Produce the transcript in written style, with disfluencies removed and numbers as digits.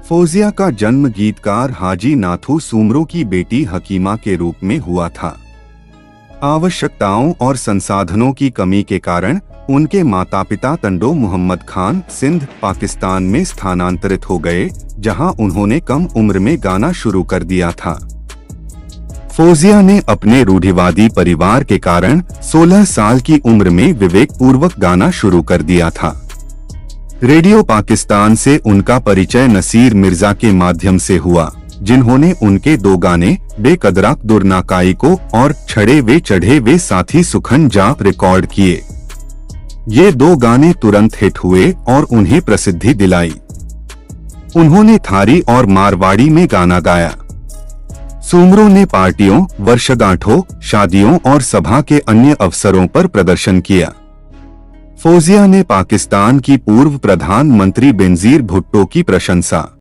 फौजिया का जन्म गीतकार हाजी नाथू सूमरो की बेटी हकीमा के रूप में हुआ था। आवश्यकताओं और संसाधनों की कमी के कारण उनके माता पिता तंडो मोहम्मद खान सिंध पाकिस्तान में स्थानांतरित हो गए, जहां उन्होंने कम उम्र में गाना शुरू कर दिया था। फौजिया ने अपने रूढ़िवादी परिवार के कारण 16 साल की उम्र में विवेकपूर्वक गाना शुरू कर दिया था। रेडियो पाकिस्तान से उनका परिचय नसीर मिर्जा के माध्यम से हुआ, जिन्होंने उनके 2 गाने बेकदराक दुर्नाकाई को और छड़े वे चढ़े वे साथी सुखन जा रिकॉर्ड किए। ये 2 गाने तुरंत हिट हुए और उन्हें प्रसिद्धि दिलाई। उन्होंने थारी और मारवाड़ी में गाना गाया। सूमरो ने पार्टियों, वर्षगांठों, शादियों और सभा के अन्य अवसरों पर प्रदर्शन किया। फौजिया ने पाकिस्तान की पूर्व प्रधानमंत्री बेनजीर भुट्टो की प्रशंसा